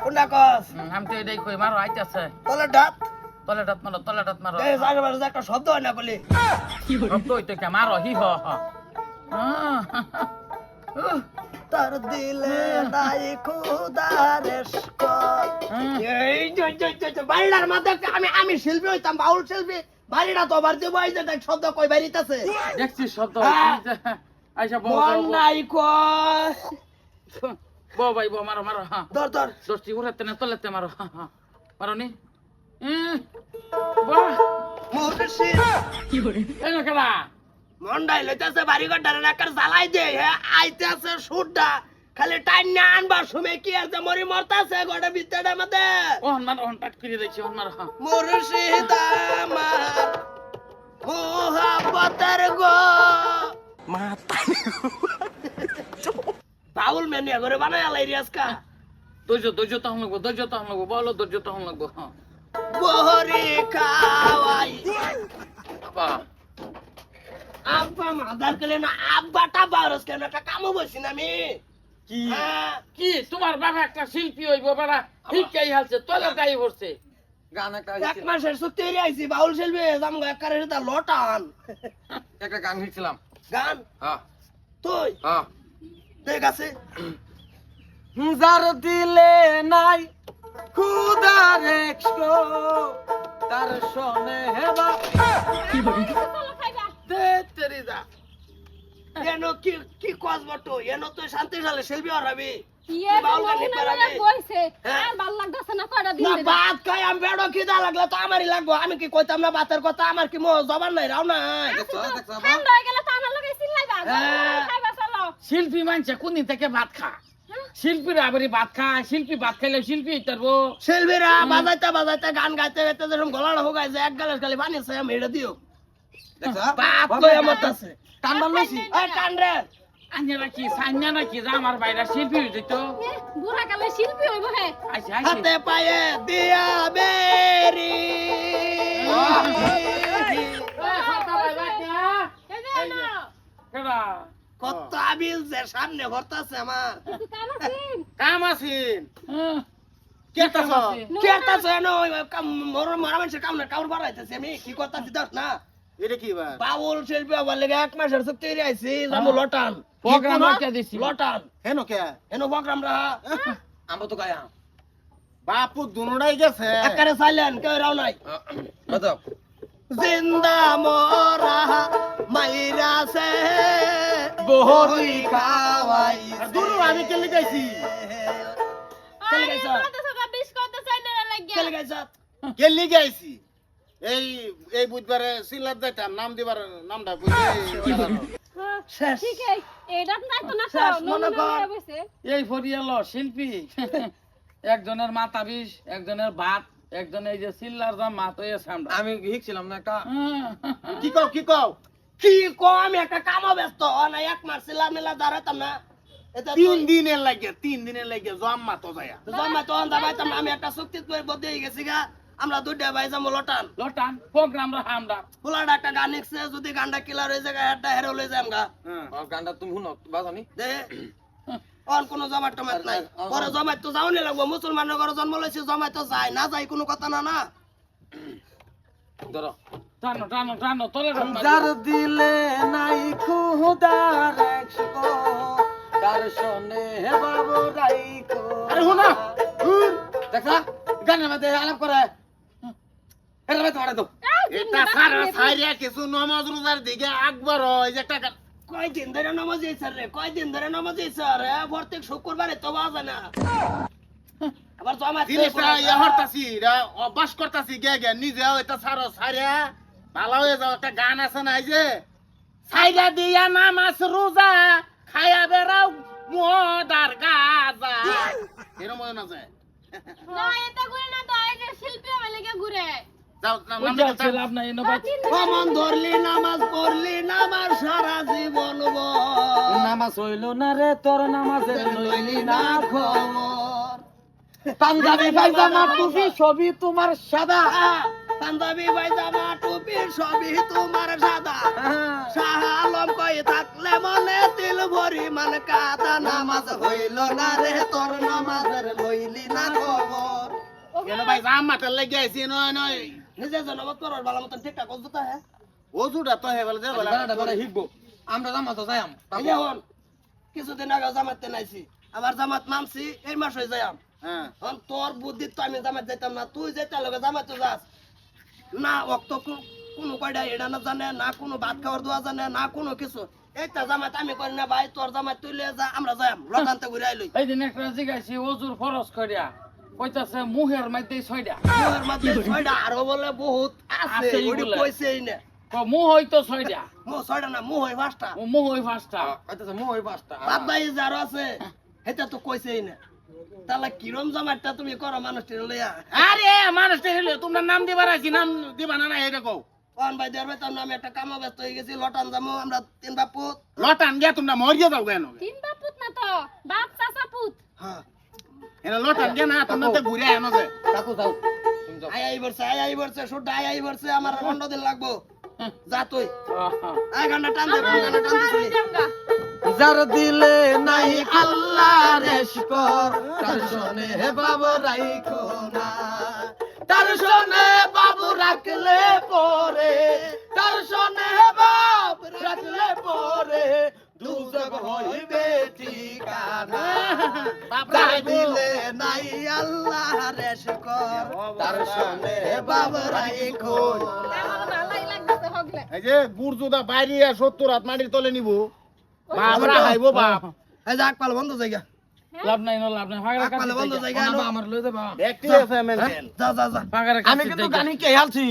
কোনটা কস আমি তো এটাই কই মারো আইতাছে তলে ডাত তলে ডাত মারো এই জায়গা বারে একটা শব্দ হয় না বলি শব্দ হইতো কে মারো হি হ হ তার দিলে নাই খুদার ইশক এই যে বাড়িটার মধ্যে আমি শিল্পী হইতাম বাউল শিল্পী বাড়িটা তো আবার দেবো এই যে দেখ শব্দ কই বাড়িতেছে দেখছি শব্দ আইসা বউ মন নাই কই বউ ভাই বউ মারো মারো হ্যাঁ ধর ধর দশটি উড়াতে না তলেতে মারো মারো নি বাহ মুর্শিদ এই না কেডা মন্ডাই লইতাছে বাড়ি ঘরটার একার জ্বালাই দে হ্যাঁ আইতাছে সুরটা খালি টাইম না আনবার সময় কি আছে মরি মরতাছে গোটা বিদ্যাটার মধ্যে ওহন মারো ওহন টাট করে দেখছি ওহন মারো হ্যাঁ মুর্শিদ আমার মোহাব্বতের গো বাউল মেনু করে বানায় আলাই রিয়াজকা ধৈর্য তখন লাগবো বলো ধৈর্য তখন লাগবো হ্যাঁ বহরে খাওয়াই বাবা আব্বা মাদার কলে না আব্বাটা বারস কেন একটা কামও বলছি না আমি কি কি তোমার বাবা একটা শিল্পী হইব বাবা ঠিকই হালছে তলে গাই পড়ছে গান একটা এক মাসের ছুটি আইছি বাউল শিল্পী জামগো একারে সেটা লটান একটা গান লিখছিলাম গান হ্যাঁ তুই হ্যাঁ ঠিক আছে যার দিলে নাই খুদার একশো তার শোনে হেবা তেরি যা এনো কি কি কস বটো এনো তুই শান্তিশালী শিল্পী হরাবি না ভাত খাই আমি বেড়ো খিদা লাগলে তো আমারই লাগবো আমি কি কইতাম না ভাতের কথা আমার কি জবান নাই রাও নাই শিল্পী মানছে কোনদিন থেকে ভাত খা শিল্পীরা আবার ভাত খায় শিল্পী ভাত খাইলে শিল্পী হইতারবো শিল্পীরা বাজাইতে গান গাইতে গাইতে যেরকম গলাটা হোগাইছে এক গালের খালি বানিয়েছে আমি এটা দিও বাপ কই আমার আছে টান বানাইছি এই টান রে সাইনা নাকি যা আমার বাইরা শিল্পী হয়ে যেত বুড়া কালে শিল্পী হইব হে আইসে হাতে পায়ে দিয়া বেরি কত আবিল যে সামনে ভরতাছে আমার কাম আছেন কেটাছে না মরা মানুষের কাম না কাউর বাড়াইতেছে আমি কি করতাছি দশ না এটা কি বা বাউল শিল্পী হবার লেগে এক মাসের চুক্তি আইছি যাবো লটান প্রোগ্রাম রাখিয়া দিছি লটান হেন কে এনো প্রোগ্রাম রা আমরা তো গায়া বাপু দুনোটাই গেছে একারে সাইলেন কেউ রাও নাই বাজাও জিন্দা মরা মাইরা সে বহরি খাওয়াই দুনো আমি কেলে গাইছি কেলে গাইছা কেলে গাইছা কেলে গাইছি এই এই বুধবারে সিলাত যাইতাম নাম দিবার নামটা শেষ ঠিক এইটা নাই তো না শেষ মনে কর এই ফরিয়াল শিল্পী একজনের মাথা বিষ একজনের ভাত একজনের এই যে সিল্লার দাম মাত হয়েছে আমরা আমি হিকছিলাম না একটা কি কও কি কও কি কো আমি একটা কামে ব্যস্ত না এক মাস ছিলা মেলা দাঁড়াতাম না এটা 3 দিনের লাগে জম্মা তো যায় জমা তো দাঁড়াইতাম আমি একটা চুক্তি করে বদলে গেছি গা আমরা দুইটা ভাই যাবো লটান লটান প্রোগ্রাম রাখা আমরা ফুলাটা একটা গান লিখছে যদি গানটা কিলার হয়ে যায় হেডটা হেরে লয়ে যাম গা হ্যাঁ গানটা তুমি শুনো বাজানি দে আর কোনো জমাট টমাট নাই পরে জমাট তো যাওনি লাগবো মুসলমানের ঘরে জন্ম লইছি জমাট তো যায় না যায় কোনো কথা না না ধরো টানো তলে যার দিলে নাই খুদার একশো তার শোনে বাবু রাইকো আরে হুনা দেখা গানের মধ্যে আলাপ করে এটা বাদ মারা দাও এটা সারা সাইরিয়া কিছু নামাজ রোজার দিকে আকবর হয় যে টাকা কয়দিন ধরে নামাজ স্যার রে কয়দিন ধরে নামাজ স্যার প্রত্যেক শুক্রবারে তো বাজে না আবার জমাট জিনিসটা ইয়া হরতাছি অভ্যাস করতাছি গে নিজেও এটা সারা সাইরিয়া ভালো হয়ে যাও একটা গান আছে না এই যে সাইরা দিয়া নামাজ রোজা খায়া বেরাও মোদার গাজা এরকম মনে না যায় না এটা ঘুরে না তো এই যে শিল্পী আমার লাগা ঘুরে যাও বুঝাচ্ছে লাভ নাই এনো বাচ্চা কমন ধরলি নামাজ পড়লি নামাজ সারা জীবন নামাজ হইল না রে তোর নামাজের লইলি না খবর পাঞ্জাবি পায়জামা টুপি সবই তোমার সাদা পাঞ্জাবি পায়জামা টুপি সবই তোমার সাদা শাহ আলম কই থাকলে মনে তিল ভরি মান কাদা নামাজ হইল না রে তোর নামাজের লইলি না খবর কেন ভাই জাম মাথার লাগি আইছি নয় নয় নিজে জনমত করার ভালো মতন ঠিকঠাক করতে তো হ্যাঁ ও জুড়া তো হে বলে যে বলে বেড়াটা বেড়া হিকবো আমরা জামা তো যাইম এই যে হন কিছুদিন আগে জামাতে নাইছি আবার জামাত মানছি এই মাস হয়ে যাইম হ্যাঁ হন তোর বুদ্ধি তো আমি জামাত যাইতাম না তুই যেতে লগে জামাতে যাস না অক্ত কোনো কয়টা এটা না জানে না কোনো ভাত খাওয়ার দোয়া জানে না কোনো কিছু এইটা জামাত আমি করি না ভাই তোর জামাত তুই লিয়ে যা আমরা যাইম লকান্তে ঘুরে আইলই এই দিন একটা জিগাইছি ওজুর খরচ করিয়া কইতাছে মুহের মধ্যে ছয়টা মুহের মধ্যে ছয়টা আরো বলে বহুত আছে আছে ওটি এইগুলা। কইছেই না মুহ হইতো ছয়টা মো ছয়টা না মুহ হয় পাঁচটা ও মুহ হই পাঁচটা আচ্ছা মো ওই পাঁচটা বাপ ভাই যার আছে এটা তো কইছেই না তাহলে কিরম জামাতটা তুমি করো মানুষটি লইয়া আরে মানুষটা হইলো তোমরা নাম দিবার আছি নাম দিবা না না এটা কও কোন ভাই দেওয়ার বেতন আমি একটা কামে ব্যস্ত হয়ে গেছি লটান যাবো আমরা তিন বাপুত লটান গিয়া তোমরা মরিয়া যাও কেন তিন বাপুত না তো বাপ চাচা পুত হ্যাঁ এরা লটান গিয়া না তোমরা তো ঘুরে আনো যে কাকু যাও তুমি যাও আই বলছে শুদ্ধ আই বলছে আমার 15 দিন লাগবো যা তুই আহা। এক ঘন্টা টান দে এক ঘন্টা টান দিছিলি যার দিলে নাই আল্লাহ রেশকর তার শোনে হে বাবা রাইখো না তার শোনে বাবু রাখলে পরে তার শোনে হে বাপ রাখলে পরে দুজক হইবে ঠিকানা তার দিলে নাই আল্লাহ রেশ কর তার শোনে বাবা রাইখো আমার ভালোই লাগতেছে হগলে এই যে গুরজুদা বাইরে 70 হাত মাটির তলে নিব বাপরা খাইবো বাপ এই যে আকপাল বন্ধ জায়গা লাভ নাই লাভ নাই ফাঁকা আকপালে বন্ধ জায়গা আমার লই যাবা দেখতে আছে মেনটেন যা যা যা ফাঁকা আমি কিন্তু গানি কে হালছি